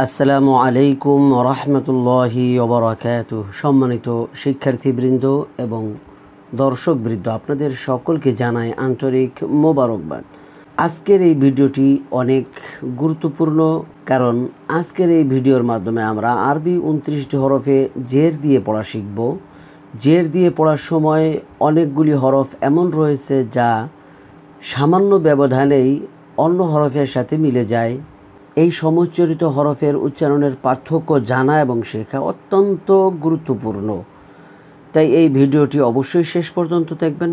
আসসালামু আলাইকুম রহমতুল্লাহি ওবরাকাতুহ। সম্মানিত শিক্ষার্থীবৃন্দ এবং দর্শকবৃন্দ, আপনাদের সকলকে জানাই আন্তরিক মোবারকবাদ। আজকের এই ভিডিওটি অনেক গুরুত্বপূর্ণ, কারণ আজকের এই ভিডিওর মাধ্যমে আমরা আরবি 29টি হরফে জের দিয়ে পড়া শিখব। জের দিয়ে পড়ার সময় অনেকগুলি হরফ এমন রয়েছে যা সামান্য ব্যবধানেই অন্য হরফের সাথে মিলে যায়। এই সমুচ্চারিত হরফের উচ্চারণের পার্থক্য জানা এবং শেখা অত্যন্ত গুরুত্বপূর্ণ। তাই এই ভিডিওটি অবশ্যই শেষ পর্যন্ত দেখবেন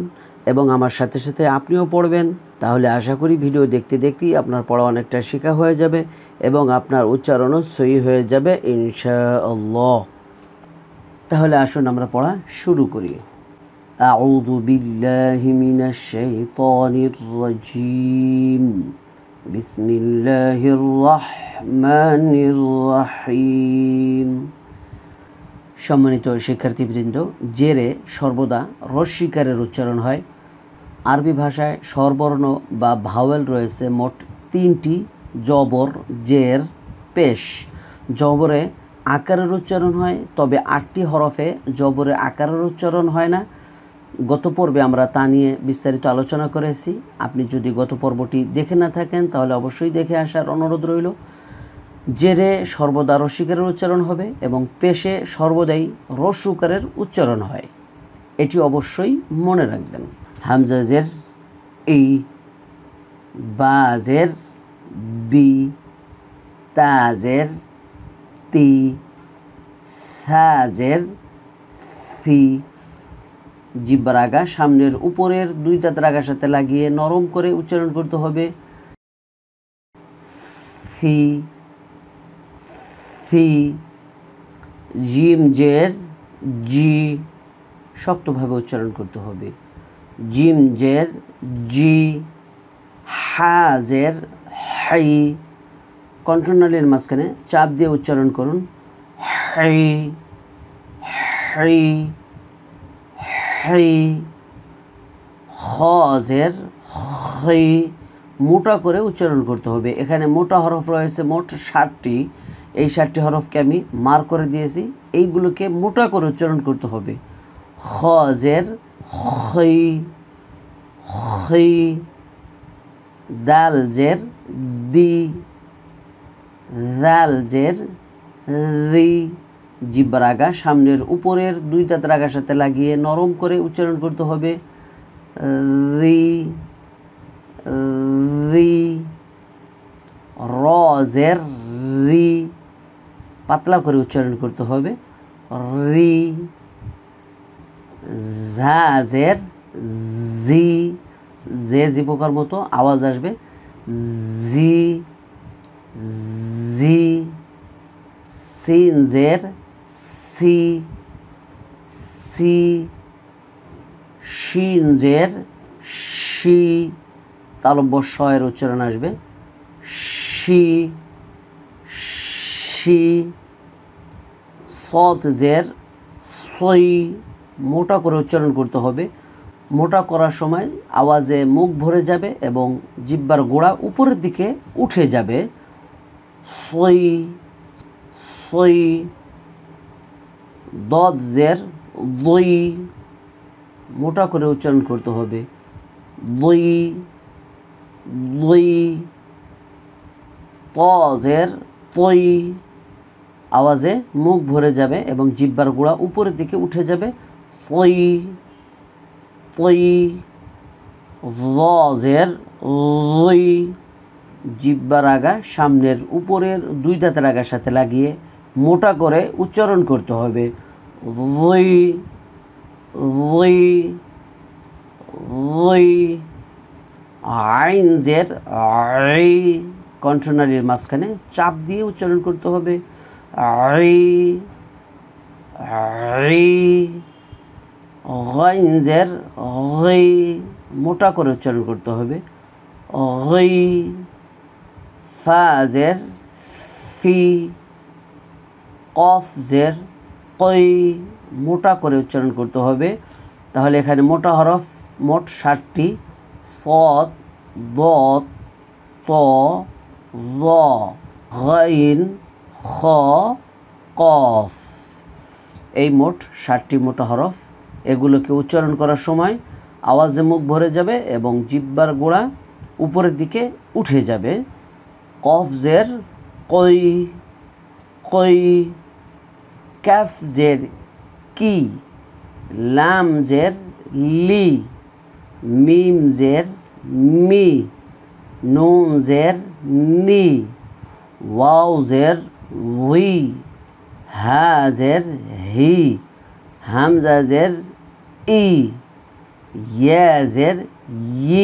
এবং আমার সাথে সাথে আপনিও পড়বেন। তাহলে আশা করি ভিডিও দেখতে দেখতেই আপনার পড়া অনেকটা শেখা হয়ে যাবে এবং আপনার উচ্চারণও সহি হয়ে যাবে ইনশাআল্লাহ। তাহলে আসুন আমরা পড়া শুরু করি। আউযু বিল্লাহি মিনাশ শাইতানির রাজীম। বিসমিল্লাহির রহমানির রহিম। সম্মানিত শিক্ষার্থীবৃন্দ, জেরে সর্বদা রস্যিকারের উচ্চারণ হয়। আরবি ভাষায় স্বরবর্ণ বা ভাওয়েল রয়েছে মোট 3টি: জবর, জের, পেশ। জবরে আকারের উচ্চারণ হয়, তবে 8টি হরফে জবরে আকারের উচ্চারণ হয় না। গত পর্বে আমরা তা নিয়ে বিস্তারিত আলোচনা করেছি। আপনি যদি গত পর্বটি দেখে না থাকেন তাহলে অবশ্যই দেখে আসার অনুরোধ রইল। জেরে সর্বদা রস্যিকারের উচ্চারণ হবে এবং পেশে সর্বদাই রস্যুকারের উচ্চারণ হয়, এটি অবশ্যই মনে রাখবেন। হামজা জের ই, বা জের বি, তা জের তি, থা জের ফি। জিহ্বার আগা সামনের উপরের 2 দাঁতের আগার সাথে লাগিয়ে নরম করে উচ্চারণ করতে হবে। ফি, ফি। জিম জের জি, শক্তভাবে উচ্চারণ করতে হবে। জিম জের জি। হা জের হাই, কণ্ঠনালীর মাঝখানে চাপ দিয়ে উচ্চারণ করুন। Hi, hi, hi. খ জের হই, মোটা করে উচ্চারণ করতে হবে। এখানে মোটা হরফ রয়েছে মোট 7টি। এই 7টি হরফকে আমি মার করে দিয়েছি, এইগুলোকে মোটা করে উচ্চারণ করতে হবে। খ জের হই, হই। দাল জের দি, দাল জের রি। জিহ্বার আগা সামনের উপরের 2 দাঁতের আগার সাথে লাগিয়ে নরম করে উচ্চারণ করতে হবে। রি, রি। র জের রি, পাতলা করে উচ্চারণ করতে হবে। রি। ঝা জের জি, জে জিপোকার মতো আওয়াজ আসবে। জি, জি। সিন জের সি, সি। শিন জের শি, তালব্য শ এর উচ্চারণ আসবে। She, she. সৎ জের সই, মোটা করে উচ্চারণ করতে হবে। মোটা করার সময় আওয়াজে মুখ ভরে যাবে এবং জিহ্বার গোড়া উপরের দিকে উঠে যাবে। সই, সই। দদ জের দই, মোটা করে উচ্চারণ করতে হবে। দই, দই। ত জের তই, আওয়াজে মুখ ভরে যাবে এবং জিহ্বার গোড়া উপরের দিকে উঠে যাবে। তই, তই। র জের রই, জিহ্বার আগা সামনের উপরের 2 দাঁতের আগার সাথে লাগিয়ে মোটা করে উচ্চারণ করতে হবে। রই, রই, রই। আইন জের আই, কণ্ঠনালীর মাঝখানে চাপ দিয়ে উচ্চারণ করতে হবে। I, I. গাইন জের গই, মোটা করে উচ্চারণ করতে হবে। গই। ফা জের ফি, কফ জের কই, মোটা করে উচ্চারণ করতে হবে। তাহলে এখানে মোটা হরফ মোট 7টি: সদ, দত, ত, র, গাইন, খ, কফ। এই মোট 7টি মোটা হরফ। এগুলোকে উচ্চারণ করার সময় আওয়াজে মুখ ভরে যাবে এবং জিহ্বার গোড়া উপরের দিকে উঠে যাবে। কফ জের কই, কই। ক্যাফ জের কি, লাম জের লি, মিম জের মি, নুন জের নি, ওয়াও জের উই, হা জের হি, হামজা জের ই, ইয়া জের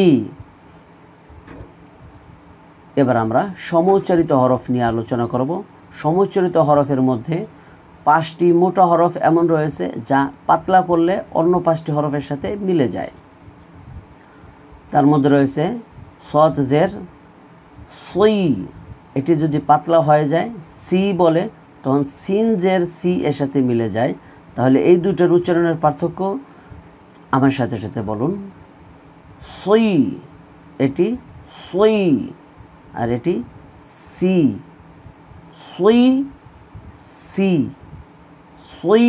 ই। এবার আমরা সমউচ্চারিত হরফ নিয়ে আলোচনা করব। সমউচ্চারিত হরফের মধ্যে 5টি মোটা হরফ এমন রয়েছে যা পাতলা করলে অন্য 5টি হরফের সাথে মিলে যায়। তার মধ্যে রয়েছে সদ জের সই, এটি যদি পাতলা হয়ে যায় সি বলে তখন সিন জের সি এর সাথে মিলে যায়। তাহলে এই দুটোর উচ্চারণের পার্থক্য আমার সাথে সাথে বলুন। সই, এটি সই, আর এটি সি। সই সি, সই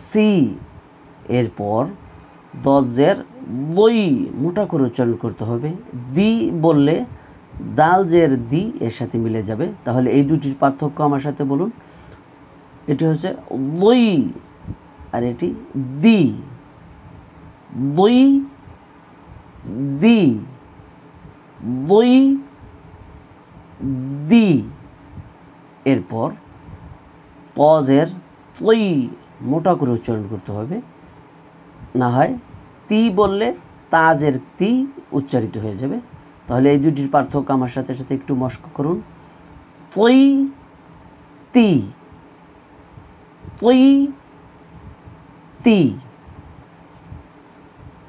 সি। এরপর দজের দই, মোটা করে উচ্চারণ করতে হবে। দি বললে দাল জের দি এর সাথে মিলে যাবে। তাহলে এই দুটির পার্থক্য আমার সাথে বলুন। এটি হচ্ছে দই আর এটি দি। দই দি, দই দি। এরপর তজের তই, মোটা করে উচ্চারণ করতে হবে, না হয় তি বললে তাজের তি উচ্চারিত হয়ে যাবে। তাহলে এই দুটির পার্থক্য আমার সাথে সাথে একটু মস্ক করুন। তই তি, তই তি,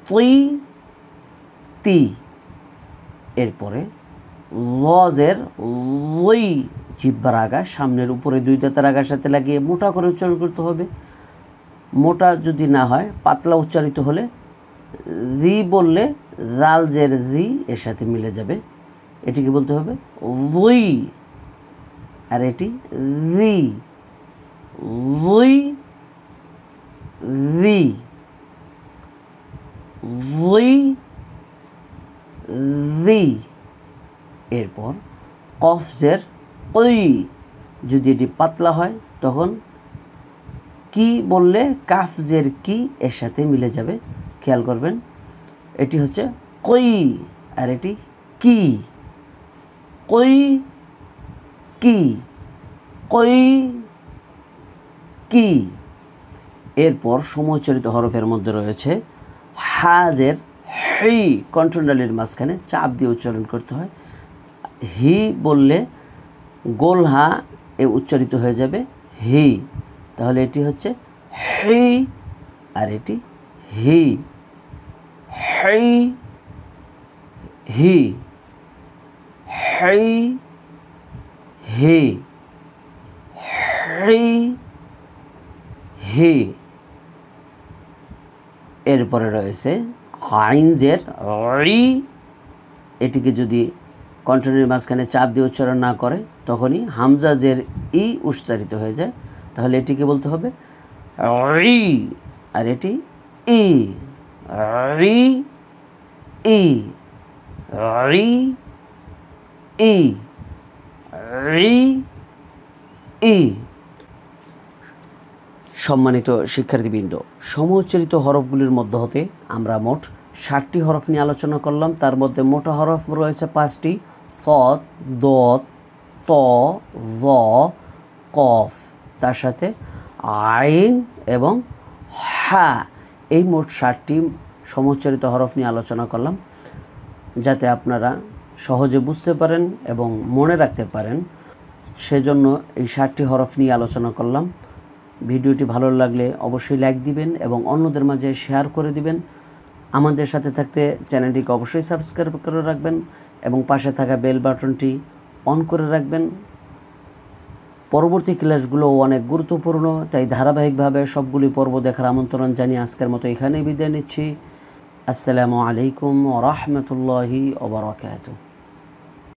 তই তি। এরপরে লজের লই, জিহ্বার আগা সামনের উপরে 2 দাঁতের আগার সাথে লাগিয়ে মোটা করে উচ্চারণ করতে হবে। মোটা যদি না হয়, পাতলা উচ্চারিত হলে রি বললে রাল জের রি এর সাথে মিলে যাবে। এটিকে বলতে হবে লুই, আর এটি রি, লুই রি, লুই রি। এরপর কফ জের কই, যদি এটি পাতলা হয় তখন কি বললে কাফ জের কি এর সাথে মিলে যাবে। খেয়াল করবেন, এটি হচ্ছে কই আর এটি কি। কই কি, কই কি। এরপর সমউচ্চারিত হরফের মধ্যে রয়েছে হাজের হি, কণ্ঠনালীর মাঝখানে চাপ দিয়ে উচ্চারণ করতে হয়। হি বললে গোল হা এ উচ্চারিত হয়ে যাবে হি। তাহলে এটি হচ্ছে হি আর এটি হি। হি, হি, হি, হি, হি, হি। এরপরে রয়েছে আইন জের ই, এটিকে যদি কণ্ঠনালীর মাঝখানে চাপ দিয়ে উচ্চারণ না করে তখনই হামজা জের ই উচ্চারিত হয়ে যায়। তাহলে এটিকে বলতে হবে ই, আর এটি ই, রি, ই, রি, ই, রি, ই। সম্মানিত শিক্ষার্থীবৃন্দ, সমউচ্চারিত হরফগুলির মধ্য হতে আমরা মোট 7টি হরফ নিয়ে আলোচনা করলাম। তার মধ্যে মোটা হরফ রয়েছে 5টি: সদ, দদ, ত, জ, কফ, তার সাথে আইন এবং হা। এই মোট 7টি সমউচ্চারিত হরফ নিয়ে আলোচনা করলাম, যাতে আপনারা সহজে বুঝতে পারেন এবং মনে রাখতে পারেন, সেজন্য এই 7টি হরফ নিয়ে আলোচনা করলাম। ভিডিওটি ভালো লাগলে অবশ্যই লাইক দিবেন এবং অন্যদের মাঝে শেয়ার করে দিবেন। আমাদের সাথে থাকতে চ্যানেলটিকে অবশ্যই সাবস্ক্রাইব করে রাখবেন এবং পাশে থাকা বেল বাটনটি অন করে রাখবেন। পরবর্তী ক্লাসগুলো অনেক গুরুত্বপূর্ণ, তাই ধারাবাহিকভাবে সবগুলি পর্ব দেখার আমন্ত্রণ জানিয়ে আজকের মতো এখানেই বিদায় নিচ্ছি। আসসালামু আলাইকুম ওয়া রাহমাতুল্লাহি ওয়া বারাকাতুহু।